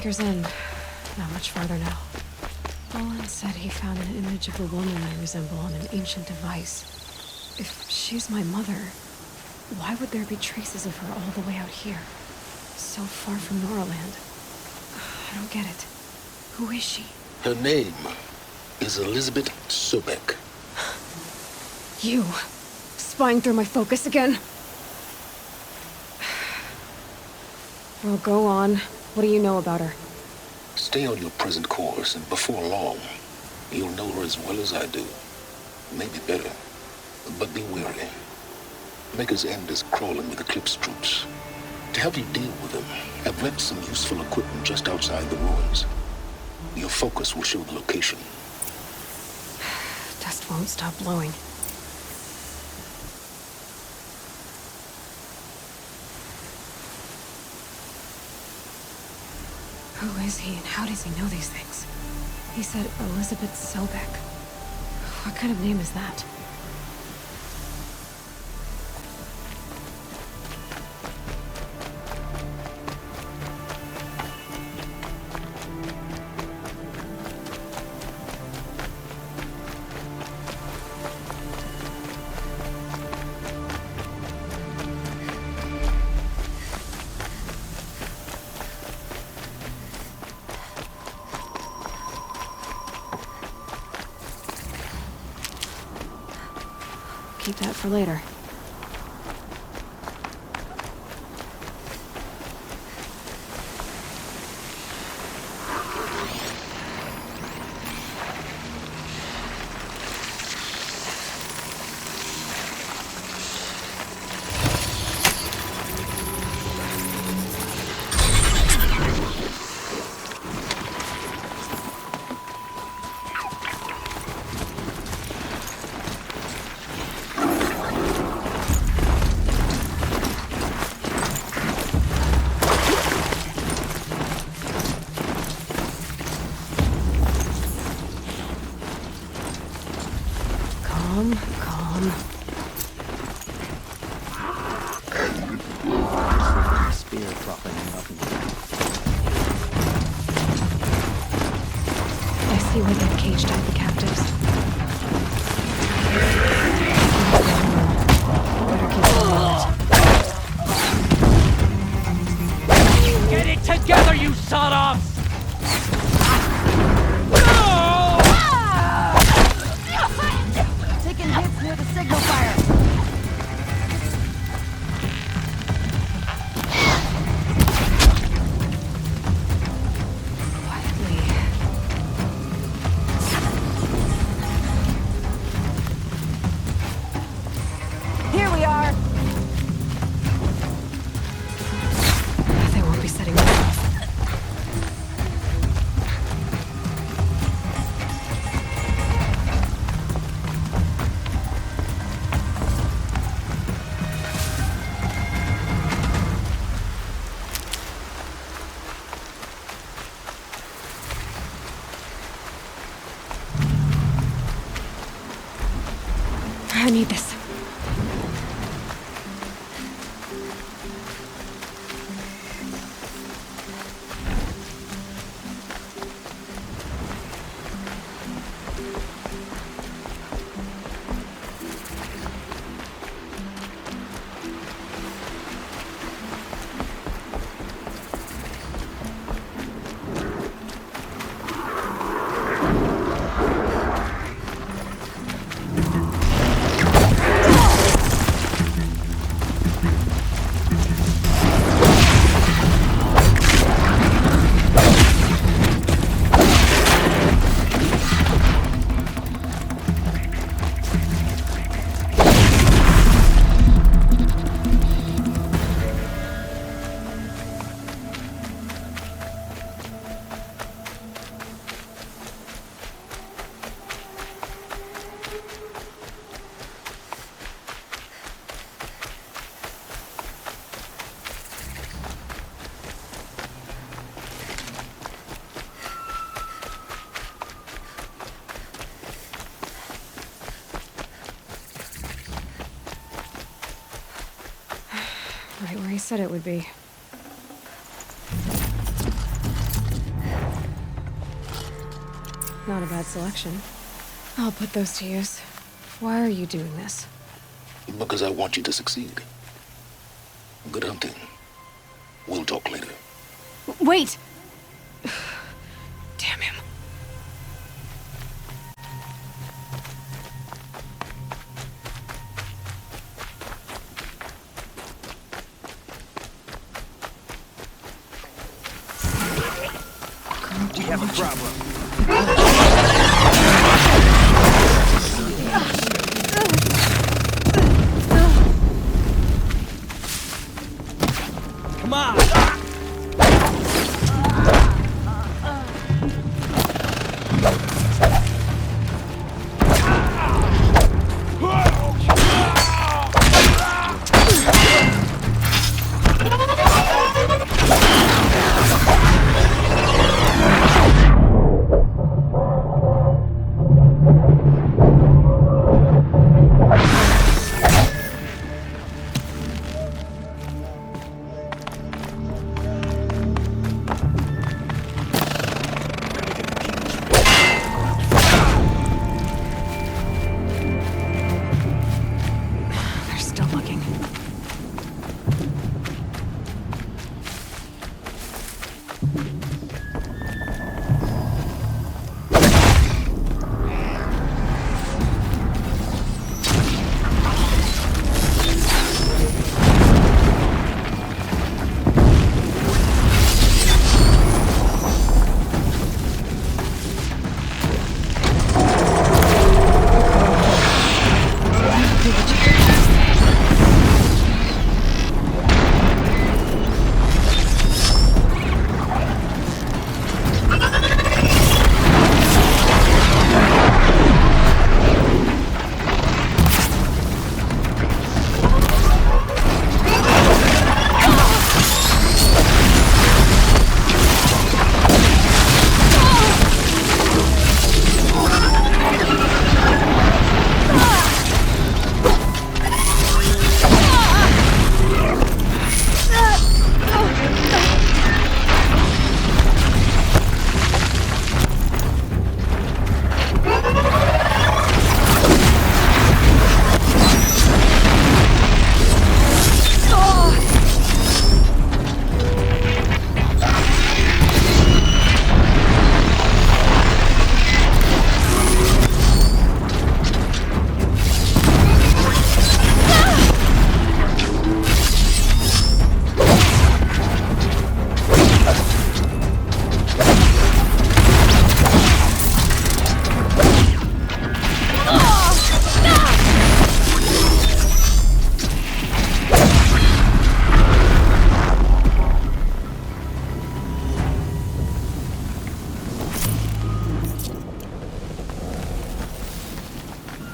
Anchor's End. Not much farther now. Olin said he found an image of a woman I resemble on an ancient device. If she's my mother, why would there be traces of her all the way out here? So far from Noraland. I don't get it. Who is she? Her name is Elizabeth Sobek. You! Spying through my focus again? Well, go on. What do you know about her? Stay on your present course, and before long, you'll know her as well as I do. Maybe better. But be wary. Maker's End is crawling with Eclipse troops. To help you deal with them, I've left some useful equipment just outside the ruins. Your focus will show the location. Dust won't stop blowing. Who is he and how does he know these things? He said Elizabeth Sobek. What kind of name is that? Keep that for later. Calm. Spear dropping nothing. I see where they've caged out the captives. Better keep an eye on it. Get it together, you sawed-offs! Taking hits near the signal fire. Quietly. Here we are. They won't be setting me off. I need this. Right where he said it would be. Not a bad selection. I'll put those to use. Why are you doing this? Because I want you to succeed. Good hunting. We'll talk later. Wait! Damn him. We have a problem. Come on! They're still looking.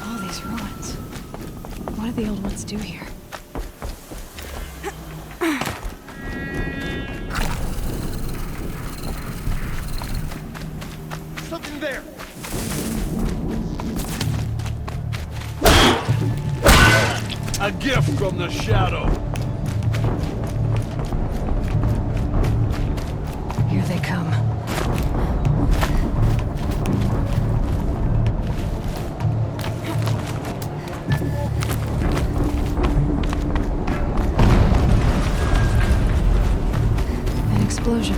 All these ruins. What did the old ones do here? Something there! A gift from the shadow! Here they come. An explosion.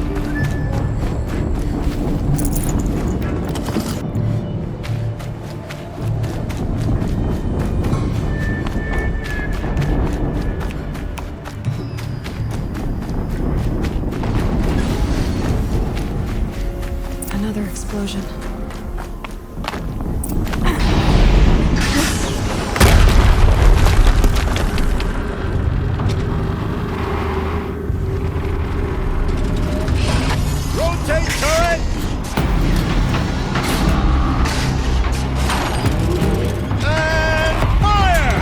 Another explosion. Rotate turret! And fire!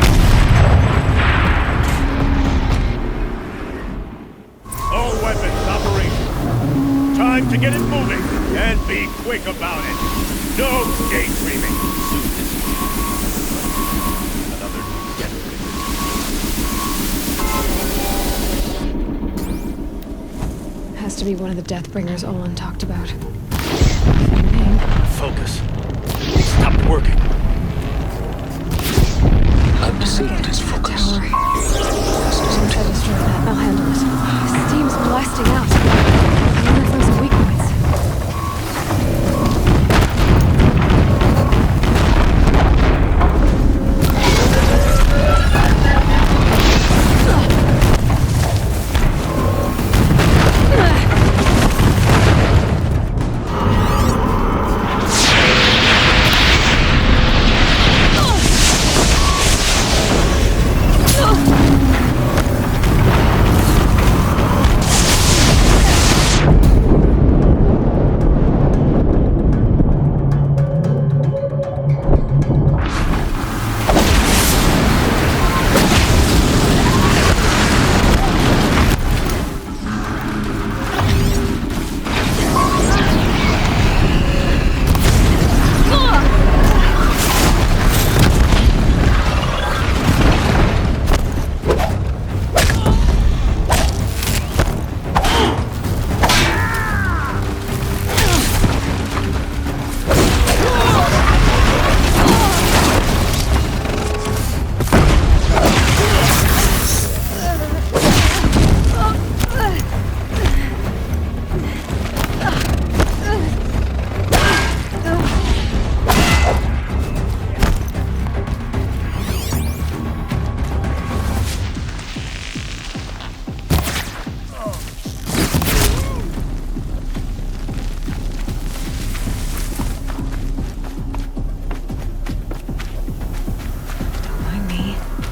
All weapons operational. Time to get it moving, and be quick about it. No daydreaming. Another generator. Has to be one of the Deathbringers Olin talked about. Name. focus. It stopped working. I've disabled his focus. Tower. This Once doesn't I take destroy that, I'll handle it. Steam's blasting out. I wonder if those are weak points.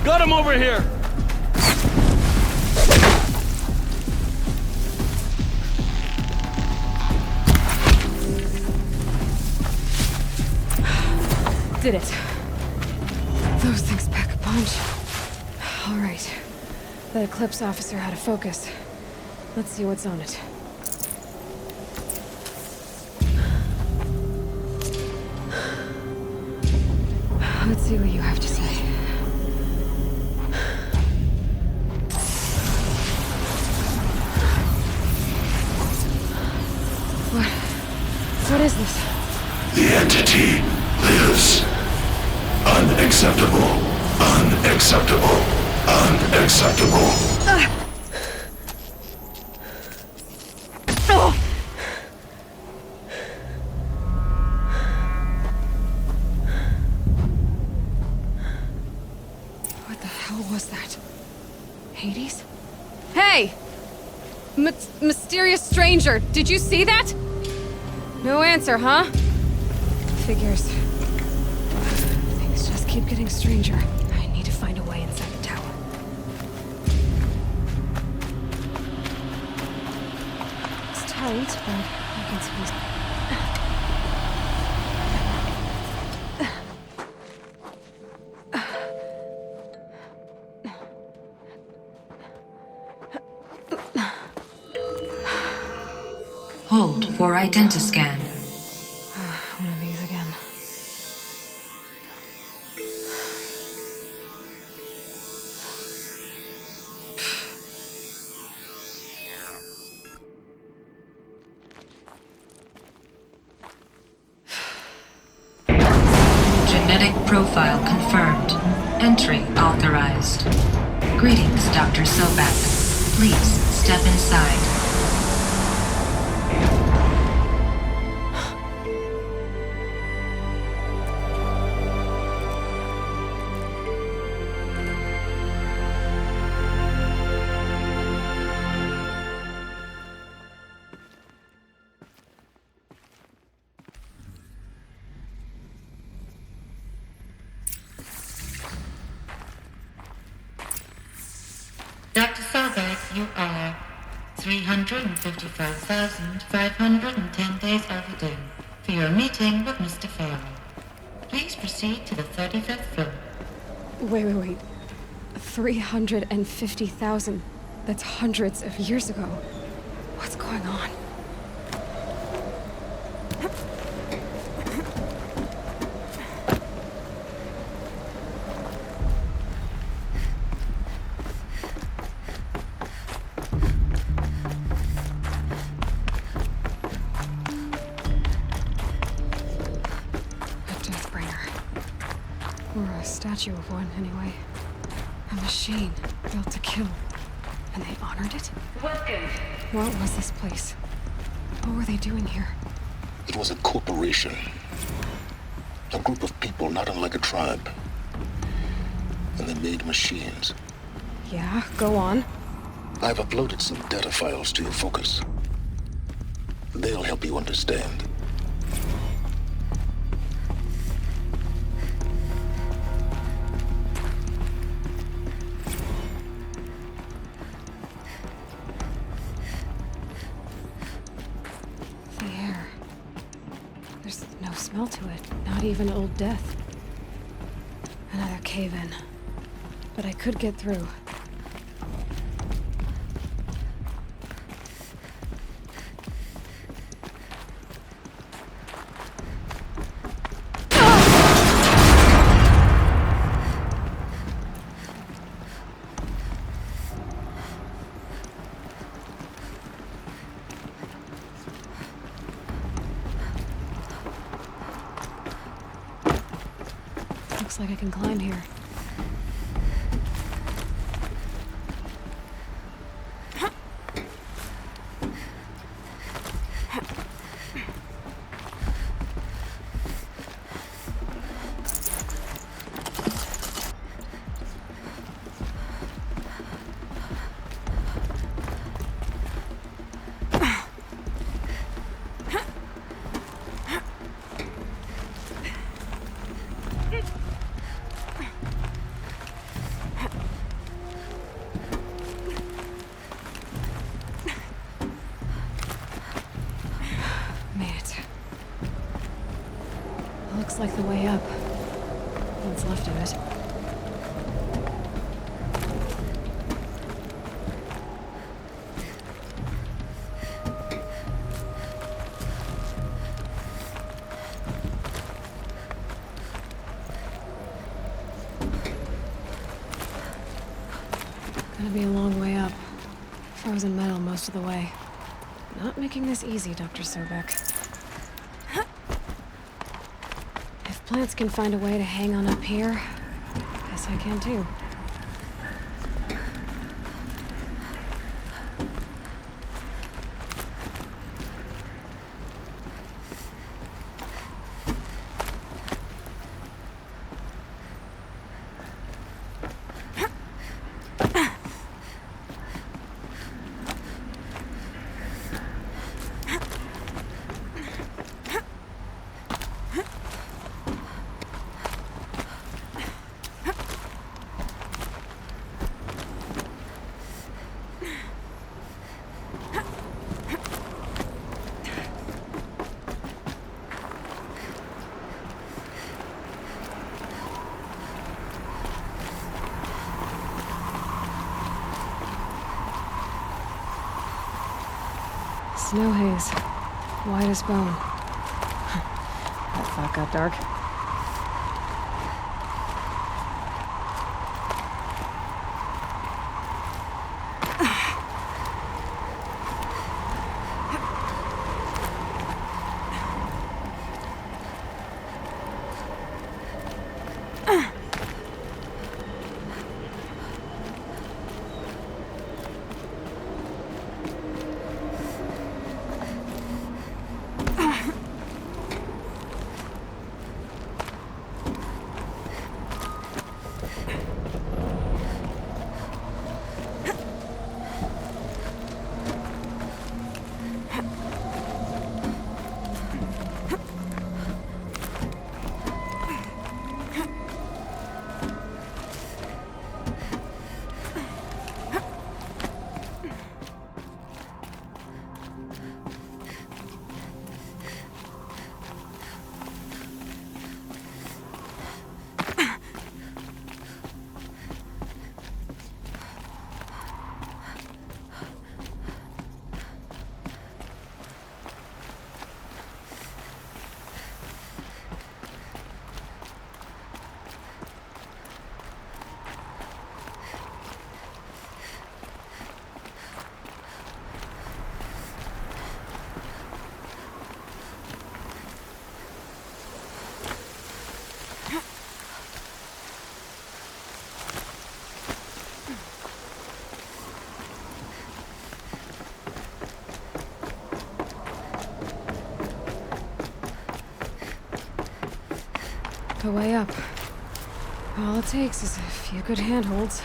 Got him over here! Did it. Those things pack a punch. All right. That Eclipse officer had a focus. Let's see what's on it. Let's see what you have to say. What is this? The entity lives. Unacceptable. Unacceptable. Unacceptable. What the hell was that? Hades? Hey! Mysterious stranger, did you see that? No answer, huh? Figures. Things just keep getting stranger. I need to find a way inside the tower. It's tight, but I can squeeze. Hold for identiscan. One of these again. Genetic profile confirmed. Entry authorized. Greetings, Dr. Sobek. Please step inside. Dr. Sobek, you are 355,510 days overdue for your meeting with Mr. Farrell. Please proceed to the 35th floor. Wait. 350,000. That's hundreds of years ago. What's going on? statue of one, anyway. A machine built to kill. And they honored it? Welcome. What was this place? What were they doing here? It was a corporation. A group of people not unlike a tribe. And they made machines. Yeah, go on. I've uploaded some data files to your focus. They'll help you understand. The air. There's no smell to it, not even Old Death. Another cave-in. But I could get through. Looks like I can climb here. Looks like the way up. What's left of it. Gonna be a long way up. Frozen metal most of the way. Not making this easy, Dr. Sobek. If plants can find a way to hang on up here, guess I can too. Snow haze. White as bone. That thought got dark. the way up. All it takes is a few good handholds.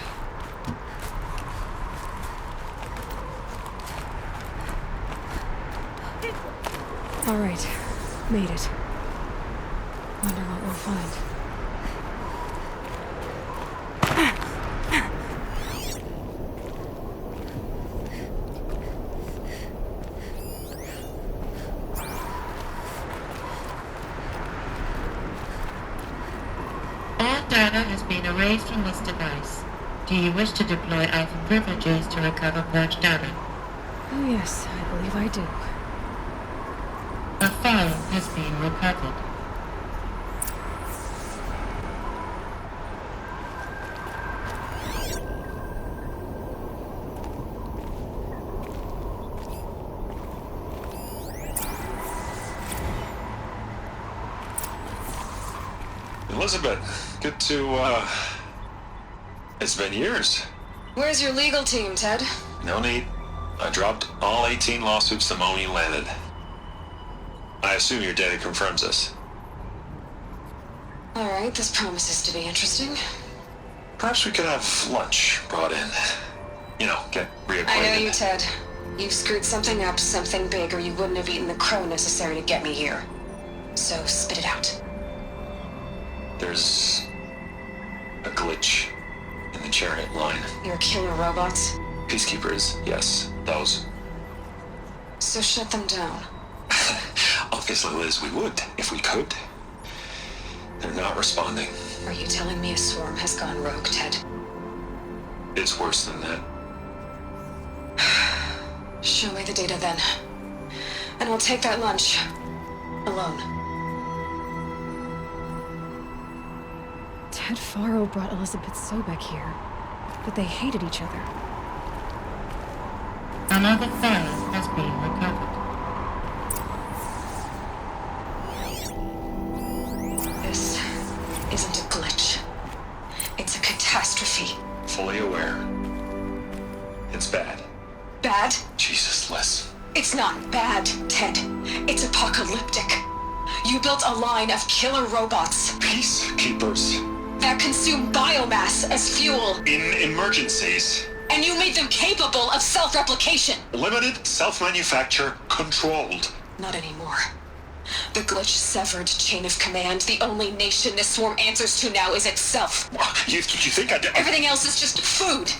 All right, made it. Wonder what we'll find. All data has been erased from this device. Do you wish to deploy Alpha privileges to recover purged data? Oh yes, I believe I do. A file has been recovered. Elizabeth, good to, it's been years. Where's your legal team, Ted? No need. I dropped all 18 lawsuits the moment you landed. I assume your data confirms this. All right, this promises to be interesting. Perhaps we could have lunch brought in. You know, get reacquainted. I know you, Ted. You screwed something up, something big, or you wouldn't have eaten the crow necessary to get me here. So spit it out. There's a glitch in the chariot line. Your killer robots? Peacekeepers, yes, those. So shut them down. Obviously, Liz, we would, if we could. They're not responding. Are you telling me a swarm has gone rogue, Ted? It's worse than that. Show me the data then. And I'll take that lunch. Alone. Ted Faro brought Elizabeth Sobek here, but they hated each other. Another file has been recovered. This isn't a glitch. It's a catastrophe. Fully aware. It's bad. Bad? Jesus, Liz. It's not bad, Ted. It's apocalyptic. You built a line of killer robots Peacekeepers. that consume biomass as fuel, In emergencies. and you made them capable of self-replication. Limited, self-manufacture, controlled. Not anymore. The glitch severed chain of command. The only nation this swarm answers to now is itself. You think I did? Everything else is just food.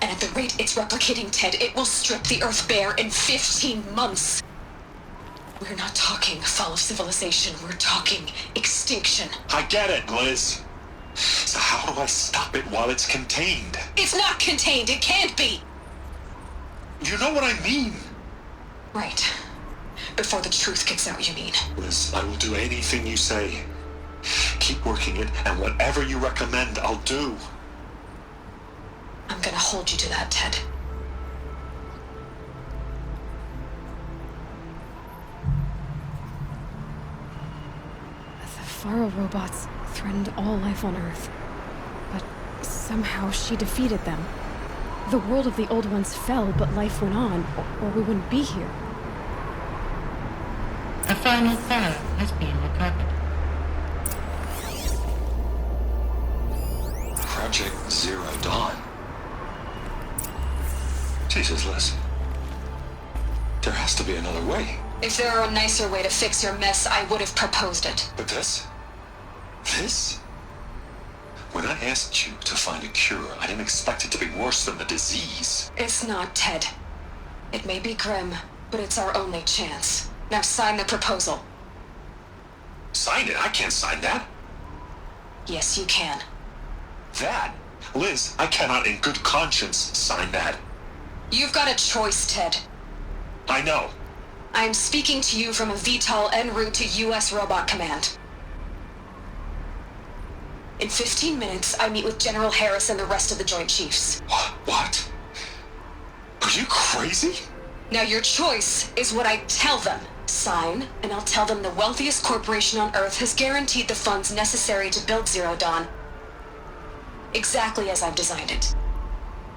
And at the rate it's replicating, Ted, it will strip the Earth bare in 15 months. We're not talking fall of civilization. We're talking extinction. I get it, Liz. So how do I stop it while it's contained? It's not contained. It can't be. You know what I mean. Right. Before the truth gets out, you mean? Liz, I will do anything you say. Keep working it, and whatever you recommend, I'll do. I'm gonna hold you to that, Ted. The Faro robots threatened all life on Earth. But somehow she defeated them. The world of the old ones fell, but life went on, or we wouldn't be here. A final file has been recovered. Project Zero Dawn. Jesus, Liz. There has to be another way. If there were a nicer way to fix your mess, I would have proposed it. But this? When I asked you to find a cure, I didn't expect it to be worse than the disease. It's not, Ted. It may be grim, but it's our only chance. Now sign the proposal. Sign it? I can't sign that. Yes, you can. That? Liz, I cannot in good conscience sign that. You've got a choice, Ted. I know. I'm speaking to you from a VTOL en route to U.S. Robot Command. In 15 minutes, I meet with General Harris and the rest of the Joint Chiefs. What? Are you crazy? Now your choice is what I tell them. Sign, and I'll tell them the wealthiest corporation on Earth has guaranteed the funds necessary to build Zero Dawn. Exactly as I've designed it.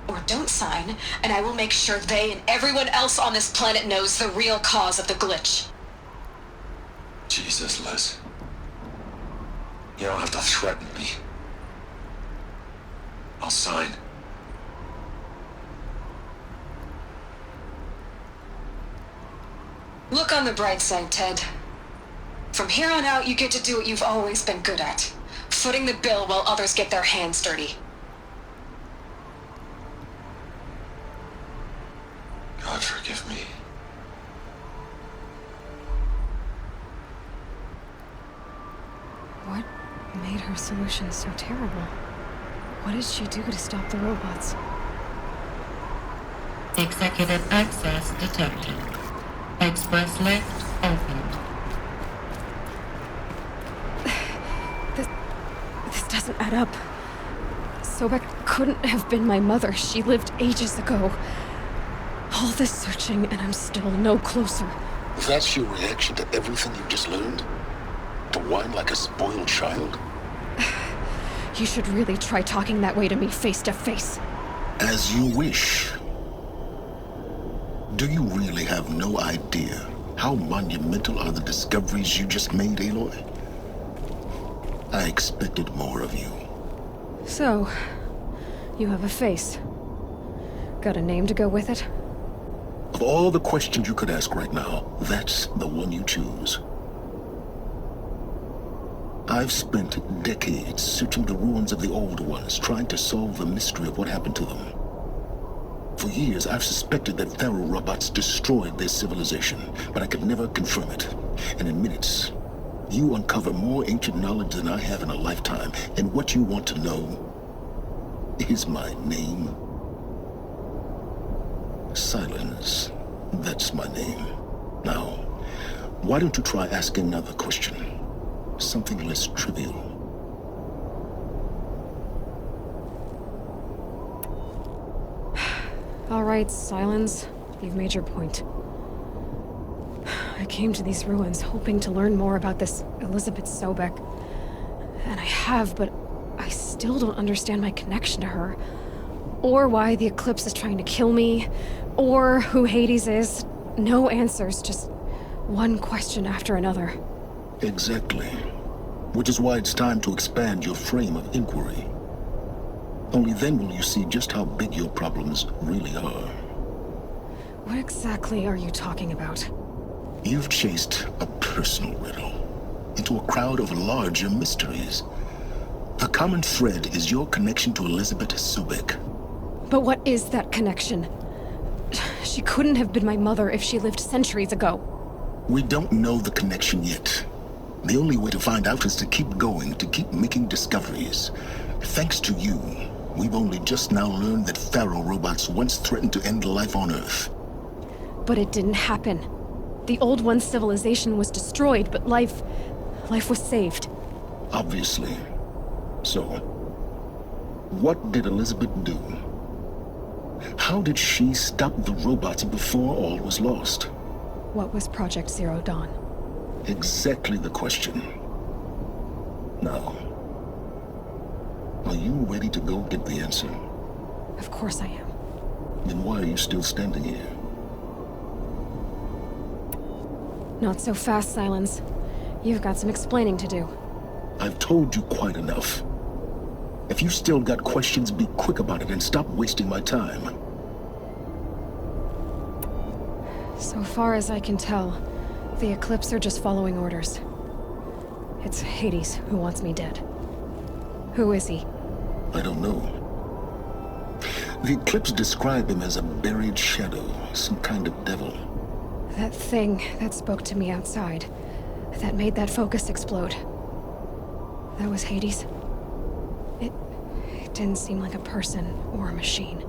Or don't sign, and I will make sure they and everyone else on this planet knows the real cause of the glitch. Jesus, Liz. You don't have to threaten me. I'll sign. Look on the bright side, Ted. From here on out, you get to do what you've always been good at. Footing the bill while others get their hands dirty. God forgive me. What made her solution so terrible? What did she do to stop the robots? Executive access detected. Express lift opened. This doesn't add up. Sobek couldn't have been my mother. She lived ages ago. All this searching, and I'm still no closer. That's your reaction to everything you just learned? To whine like a spoiled child? You should really try talking that way to me face to face. As you wish. Do you really have no idea how monumental are the discoveries you just made, Aloy? I expected more of you. So, you have a face. Got a name to go with it? Of all the questions you could ask right now, that's the one you choose. I've spent decades searching the ruins of the old ones, trying to solve the mystery of what happened to them. For years, I've suspected that Faro robots destroyed their civilization, but I could never confirm it. And in minutes, you uncover more ancient knowledge than I have in a lifetime. And what you want to know is my name. Silence. That's my name. Now, why don't you try asking another question? Something less trivial. All right, Silence. You've made your point. I came to these ruins hoping to learn more about this Elizabeth Sobek. And I have, but I still don't understand my connection to her. Or why the Eclipse is trying to kill me. Or who Hades is. No answers, just one question after another. Exactly. Which is why it's time to expand your frame of inquiry. Only then will you see just how big your problems really are. What exactly are you talking about? You've chased a personal riddle into a crowd of larger mysteries. The common thread is your connection to Elizabeth Sobek. But what is that connection? She couldn't have been my mother if she lived centuries ago. We don't know the connection yet. The only way to find out is to keep going, to keep making discoveries. Thanks to you, we've only just now learned that Faro robots once threatened to end life on Earth. But it didn't happen. The Old One's civilization was destroyed, but life was saved. Obviously. So, what did Elizabeth do? How did she stop the robots before all was lost? What was Project Zero Dawn? Exactly the question. Now, are you ready to go get the answer? Of course I am. Then why are you still standing here? Not so fast, Silence. You've got some explaining to do. I've told you quite enough. If you still got questions, be quick about it and stop wasting my time. So far as I can tell, the Eclipse are just following orders. It's Hades who wants me dead. Who is he? I don't know. The Eclipse described him as a buried shadow, some kind of devil. That thing that spoke to me outside, that made that focus explode. That was Hades. It didn't seem like a person or a machine.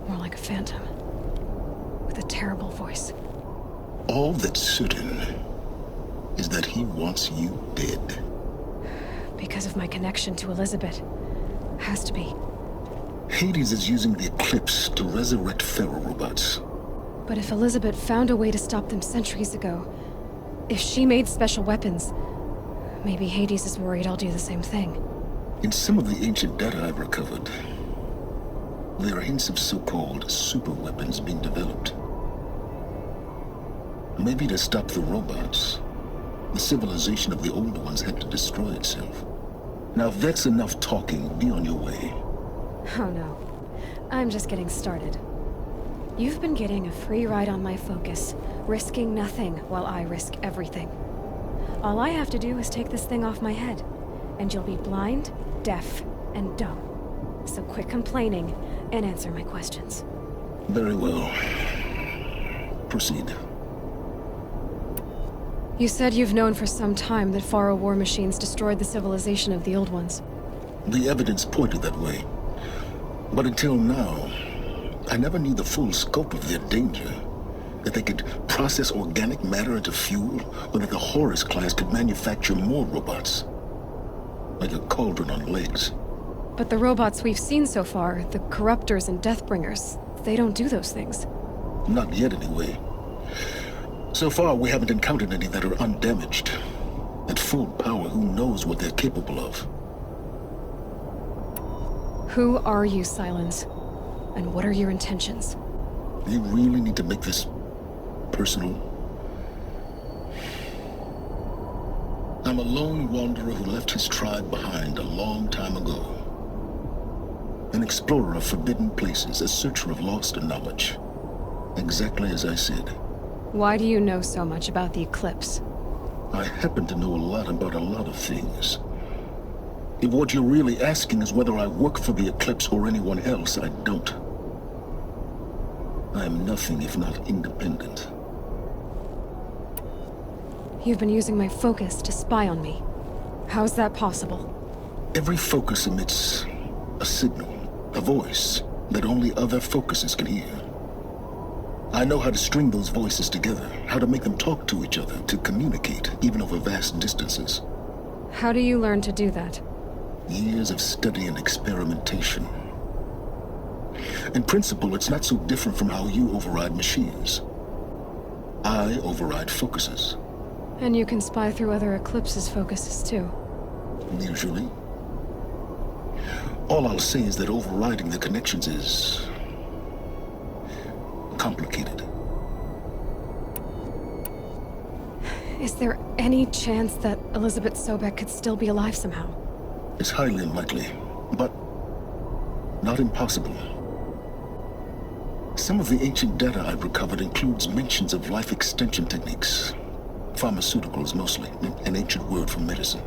More like a phantom. With a terrible voice. All that's certain is that he wants you dead. Because of my connection to Elizabeth. Has to be. Hades is using the Eclipse to resurrect Faro robots. But if Elizabeth found a way to stop them centuries ago, if she made special weapons, maybe Hades is worried I'll do the same thing. In some of the ancient data I've recovered, there are hints of so-called super weapons being developed. Maybe to stop the robots, The civilization of the older ones had to destroy itself. Now, if that's enough talking, be on your way. Oh no. I'm just getting started. You've been getting a free ride on my focus, risking nothing while I risk everything. All I have to do is take this thing off my head, and you'll be blind, deaf, and dumb. So quit complaining and answer my questions. Very well. Proceed. You said you've known for some time that Faro war machines destroyed the civilization of the old ones. The evidence pointed that way. But until now, I never knew the full scope of their danger. That they could process organic matter into fuel, or that the Horus class could manufacture more robots. Like a cauldron on legs. But the robots we've seen so far, the Corruptors and Deathbringers, they don't do those things. Not yet, anyway. So far, we haven't encountered any that are undamaged. At full power, who knows what they're capable of? Who are you, Sylens? And what are your intentions? You really need to make this personal? I'm a lone wanderer who left his tribe behind a long time ago. An explorer of forbidden places, a searcher of lost knowledge. Exactly as I said. Why do you know so much about the Eclipse? I happen to know a lot about a lot of things. If what you're really asking is whether I work for the Eclipse or anyone else, I don't. I am nothing if not independent. You've been using my focus to spy on me. How's that possible? Every focus emits a signal, a voice that only other focuses can hear. I know how to string those voices together, how to make them talk to each other, to communicate, even over vast distances. How do you learn to do that? Years of study and experimentation. In principle, it's not so different from how you override machines. I override focuses. And you can spy through other Eclipse's focuses too. Usually. All I'll say is that overriding the connections is complicated. Is there any chance that Elizabeth Sobek could still be alive somehow? It's highly unlikely, but not impossible. Some of the ancient data I've recovered includes mentions of life extension techniques. Pharmaceuticals, mostly, an ancient word for medicine.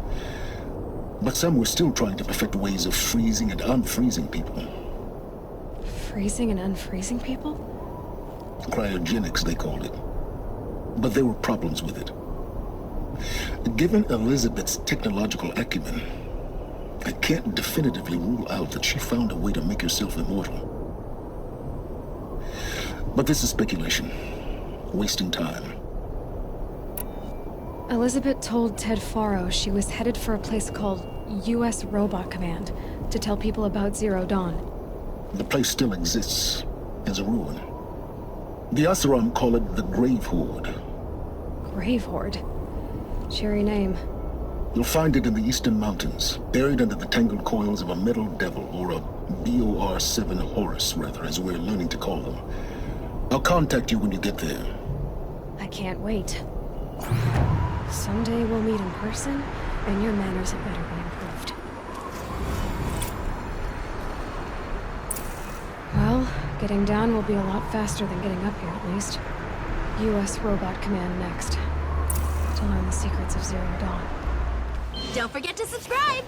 But some were still trying to perfect ways of freezing and unfreezing people. Freezing and unfreezing people? Cryogenics, they called it. But there were problems with it. Given Elizabeth's technological acumen, I can't definitively rule out that she found a way to make herself immortal. But this is speculation. Wasting time. Elizabeth told Ted Faro she was headed for a place called U.S. Robot Command to tell people about Zero Dawn. The place still exists as a ruin. The Oseram call it the Grave Horde. Grave Horde? Cheery name. You'll find it in the Eastern Mountains, buried under the tangled coils of a metal devil, or a BOR-7 Horus, rather, as we're learning to call them. I'll contact you when you get there. I can't wait. Someday we'll meet in person, and your manners had better be improved. Well, getting down will be a lot faster than getting up here, at least. U.S. Robot Command next. To learn the secrets of Zero Dawn. Don't forget to subscribe!